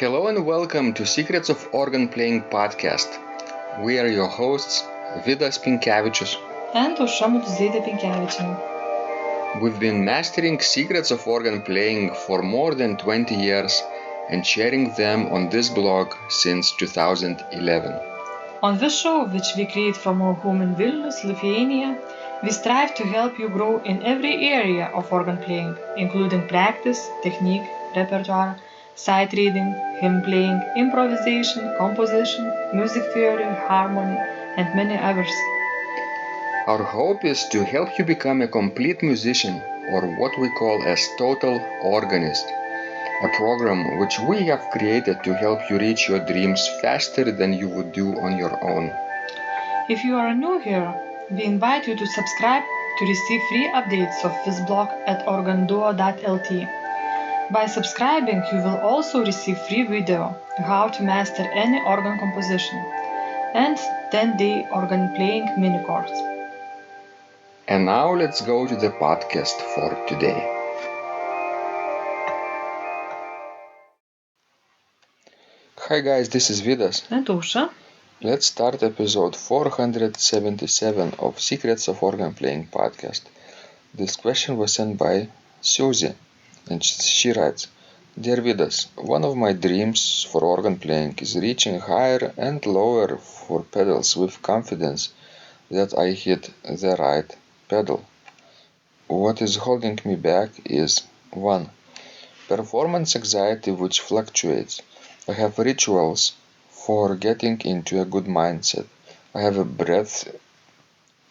Hello and welcome to Secrets of Organ Playing podcast. We are your hosts, Vidas and Suzy. We've been mastering secrets of organ playing for more than 20 years and sharing them on this blog since 2011. On this show, which we create from our home in Vilnius, Lithuania, we strive to help you grow in every area of organ playing, including practice, technique, repertoire, sight reading, hymn playing, improvisation, composition, music theory, harmony, and many others. Our hope is to help you become a complete musician, or what we call as total organist, a program which we have created to help you reach your dreams faster than you would do on your own. If you are new here, we invite you to subscribe to receive free updates of this blog at organduo.lt. By subscribing, you will also receive free video how to master any organ composition and 10-day organ playing mini course. And now let's go to the podcast for today. Hi guys, this is Vidas. And Usha. Let's start episode 477 of Secrets of Organ Playing podcast. This question was sent by Suzy, and she writes, Dear Vidas, one of my dreams for organ playing is reaching higher and lower for pedals with confidence that I hit the right pedal. What is holding me back is 1. Performance anxiety which fluctuates. I have rituals for getting into a good mindset. I have a breath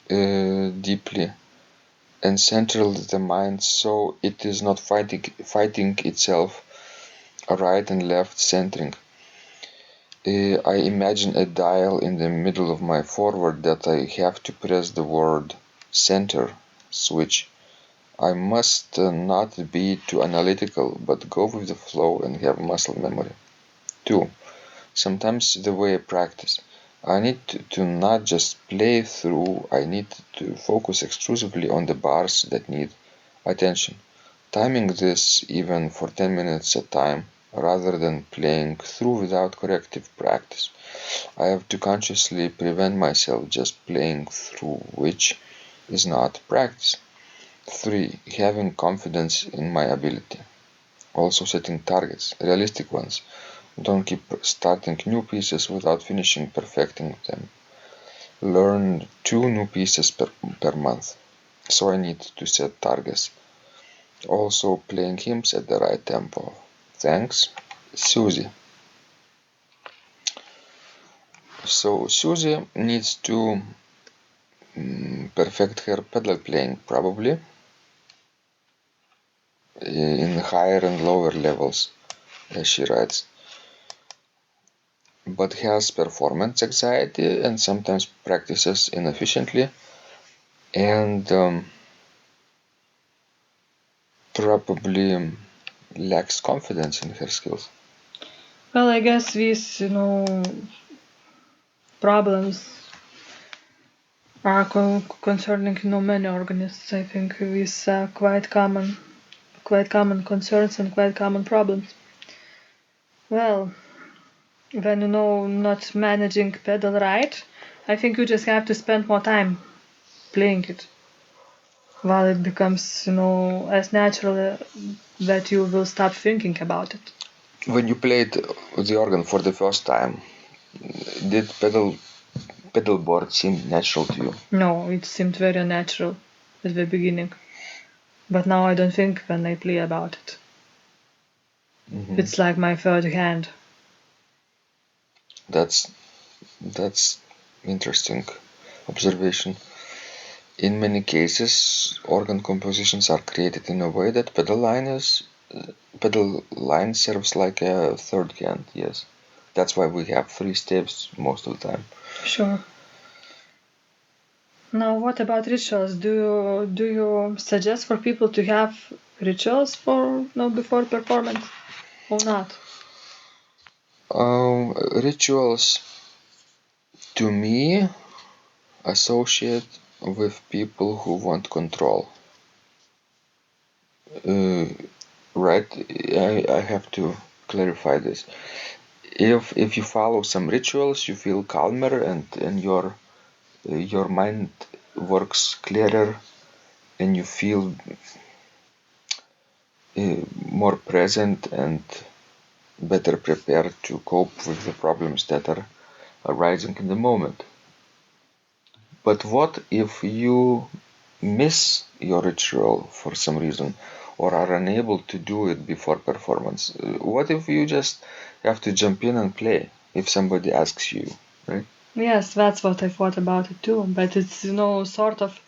deeply and central the mind so it is not fighting itself right and left centering. I imagine a dial in the middle of my forward that I have to press the word center switch. I must not be too analytical but go with the flow and have muscle memory. 2. Sometimes the way I practice. I need to not just play through, I need to focus exclusively on the bars that need attention. Timing this even for 10 minutes at a time rather than playing through without corrective practice. I have to consciously prevent myself just playing through, which is not practice. 3. Having confidence in my ability. Also setting targets, realistic ones. Don't keep starting new pieces without finishing perfecting them. Learn 2 new pieces per month, so I need to set targets. Also playing hymns at the right tempo. Thanks, Suzy. So Suzy needs to perfect her pedal playing probably in higher and lower levels, as she writes, but has performance anxiety and sometimes practices inefficiently and probably lacks confidence in her skills. Well, I guess these, problems are concerning many organists. I think these are quite common concerns and quite common problems. Well, when not managing pedal right, I think you just have to spend more time playing it while it becomes as natural that you will stop thinking about it. When you played the organ for the first time, did pedal board seem natural to you? No, it seemed very unnatural at the beginning, but now I don't think when I play about it. Mm-hmm. It's like my third hand. That's interesting observation. In many cases, organ compositions are created in a way that pedal line serves like a third hand. Yes, that's why we have 3 steps most of the time. Sure. Now, what about rituals? Do you suggest for people to have rituals before performance or not? Rituals, to me, associate with people who want control. Right? I have to clarify this. If you follow some rituals, you feel calmer and your mind works clearer, and you feel more present and better prepared to cope with the problems that are arising in the moment. But what if you miss your ritual for some reason or are unable to do it before performance? What if you just have to jump in and play if somebody asks you, right? Yes, that's what I thought about it too. But it's, sort of,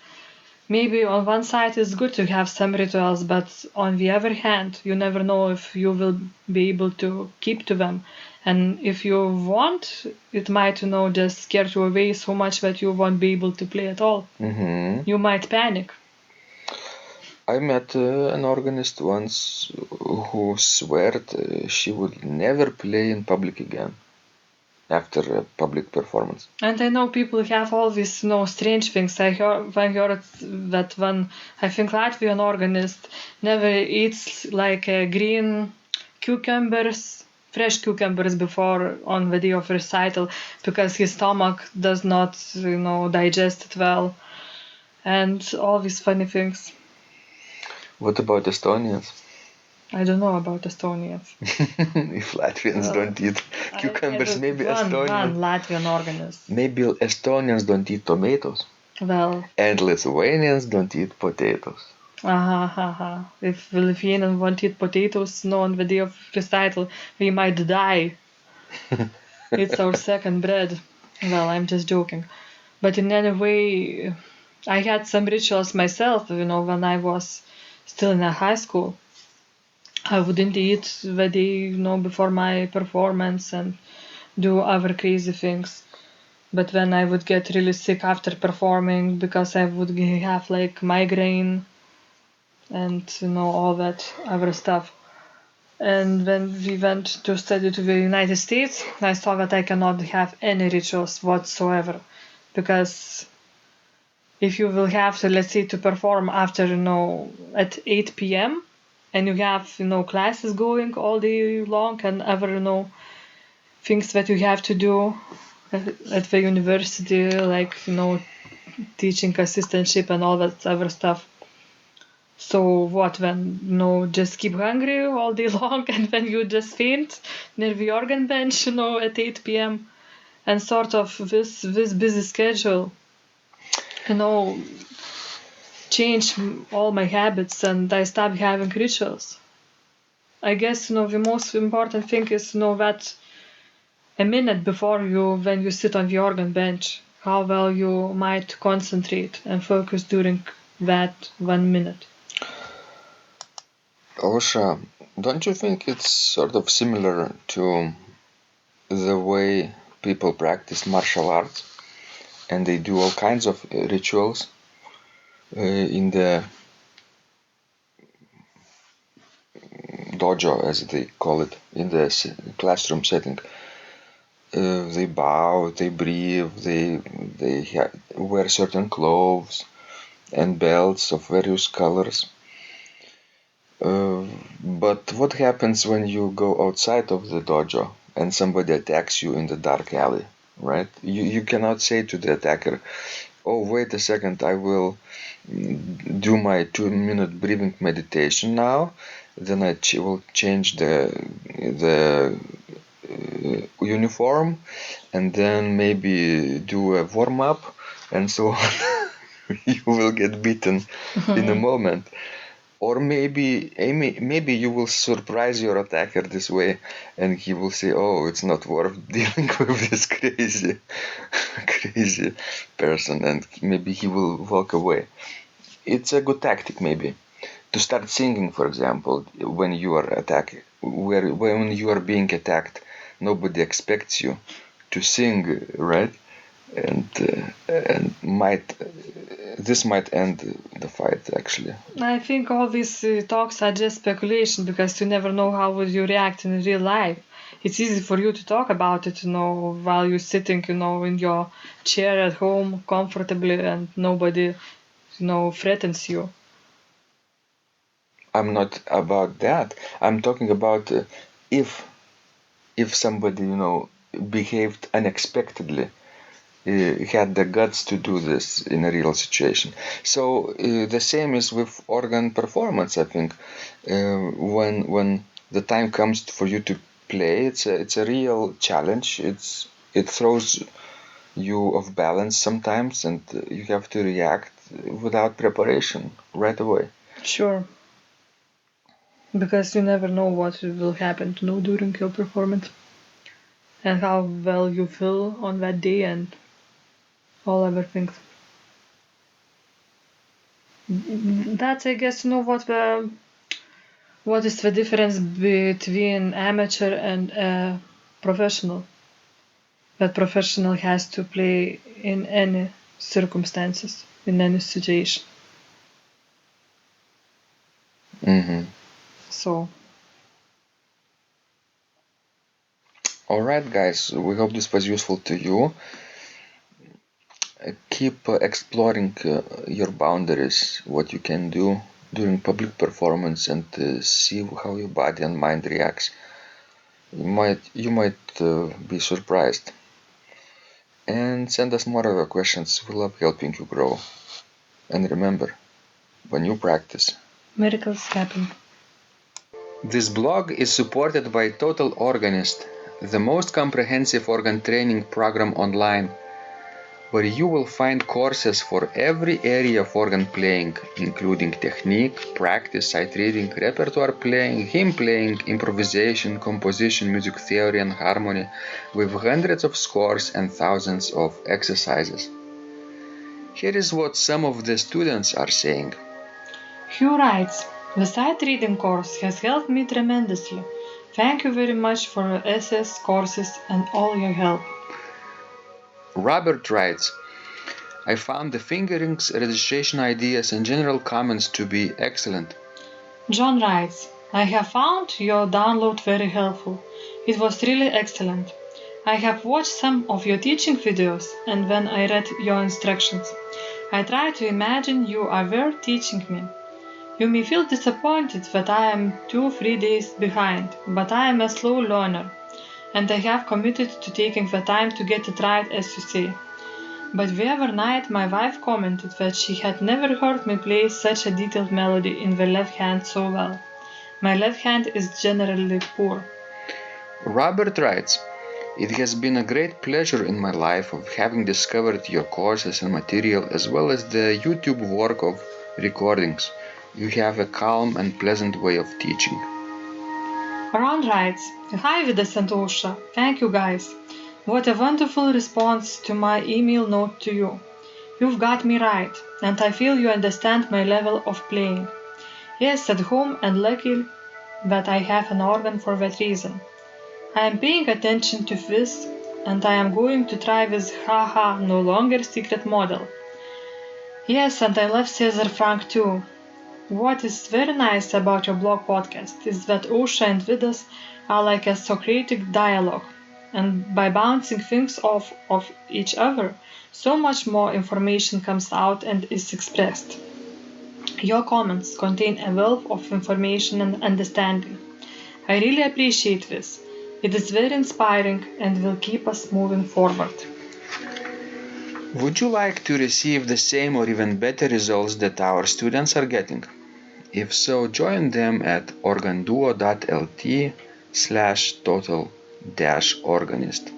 maybe on one side it's good to have some rituals, but on the other hand, you never know if you will be able to keep to them. And if you want, it might, just scare you away so much that you won't be able to play at all. Mm-hmm. You might panic. I met an organist once who swore she would never play in public again after a public performance. And I know people have all these, strange things. I heard that one, I think Latvian organist never eats like green cucumbers, fresh cucumbers before on the day of recital because his stomach does not, digest it well. And all these funny things. What about Estonians? I don't know about Estonians. If Latvians don't eat cucumbers, maybe One Latvian organist. Maybe Estonians don't eat tomatoes. Well. And Lithuanians don't eat potatoes. If the Lithuanians won't eat potatoes, on the day of recital, we might die. It's our second bread. Well, I'm just joking. But in any way, I had some rituals myself, when I was still in high school. I wouldn't eat the day, before my performance and do other crazy things. But when I would get really sick after performing because I would have like migraine and all that other stuff. And when we went to study to the United States, I saw that I cannot have any rituals whatsoever, because if you will have to, let's say, to perform after at 8 p.m. and you have classes going all day long and other things that you have to do at the university, like teaching assistantship and all that other stuff. So what then? Just keep hungry all day long and then you just faint near the organ bench, at 8 p.m. And sort of this busy schedule, changed all my habits and I stopped having rituals. I guess, the most important thing is, that a minute before when you sit on the organ bench, how well you might concentrate and focus during that 1 minute. Osha, don't you think it's sort of similar to the way people practice martial arts and they do all kinds of rituals in the dojo, as they call it, in the classroom setting? They bow, they breathe, they wear certain clothes and belts of various colors. But what happens when you go outside of the dojo and somebody attacks you in the dark alley, right? You cannot say to the attacker, oh, wait a second, I will do my 2-minute breathing meditation now, then I will change the uniform and then maybe do a warm-up and so on. You will get beaten in a moment. Or maybe you will surprise your attacker this way and he will say, oh, it's not worth dealing with this crazy person, and maybe he will walk away. It's a good tactic maybe to start singing, for example, when you are when you are being attacked. Nobody expects you to sing, right? And this might end the fight, actually. I think all these talks are just speculation because you never know how would you react in real life. It's easy for you to talk about it, while you're sitting, in your chair at home comfortably and nobody, threatens you. I'm not about that. I'm talking about if if somebody, behaved unexpectedly, had the guts to do this in a real situation. So the same is with organ performance. I think when the time comes for you to play, it's a real challenge. It throws you off balance sometimes, and you have to react without preparation right away. Sure. Because you never know what will happen during your performance and how well you feel on that day and all other things. That's, I guess, what is the difference between amateur and professional. That professional has to play in any circumstances, in any situation. Mm-hmm. So. Alright, guys, we hope this was useful to you. Keep exploring your boundaries, what you can do during public performance, and see how your body and mind reacts. You might be surprised. And send us more of your questions. We love helping you grow. And remember, when you practice, miracles happen. This blog is supported by Total Organist, the most comprehensive organ training program online, where you will find courses for every area of organ playing, including technique, practice, sight reading, repertoire playing, hymn playing, improvisation, composition, music theory and harmony, with hundreds of scores and thousands of exercises. Here is what some of the students are saying. Hugh writes, the sight reading course has helped me tremendously. Thank you very much for your SS courses and all your help. Robert writes, I found the fingerings, registration ideas and general comments to be excellent. John writes, I have found your download very helpful. It was really excellent. I have watched some of your teaching videos and when I read your instructions, I tried to imagine you are there teaching me. You may feel disappointed that I am 2-3 days behind, but I am a slow learner, and I have committed to taking the time to get it right as you say. But the other night my wife commented that she had never heard me play such a detailed melody in the left hand so well. My left hand is generally poor. Robert writes, it has been a great pleasure in my life of having discovered your courses and material as well as the YouTube work of recordings. You have a calm and pleasant way of teaching. Ron writes, Hi Vidas and Osha, thank you guys. What a wonderful response to my email note to you. You've got me right, and I feel you understand my level of playing. Yes, at home and lucky that I have an organ for that reason. I am paying attention to this, and I am going to try this haha no longer secret model. Yes, and I love Cesar Frank too. What is very nice about your blog podcast is that Osha and Vidas are like a Socratic dialogue, and by bouncing things off of each other, so much more information comes out and is expressed. Your comments contain a wealth of information and understanding. I really appreciate this. It is very inspiring and will keep us moving forward. Would you like to receive the same or even better results that our students are getting? If so, join them at organduo.lt/total-organist.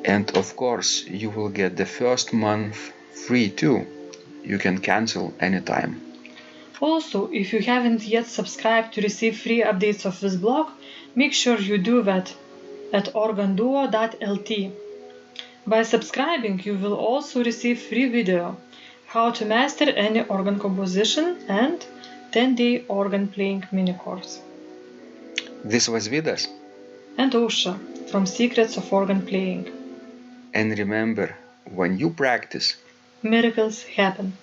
And of course, you will get the first month free too. You can cancel anytime. Also, if you haven't yet subscribed to receive free updates of this blog, make sure you do that at organduo.lt. By subscribing, you will also receive free video, how to master any organ composition and 10-day organ playing mini course. This was Vidas and Osha from Secrets of Organ Playing. And remember, when you practice, miracles happen.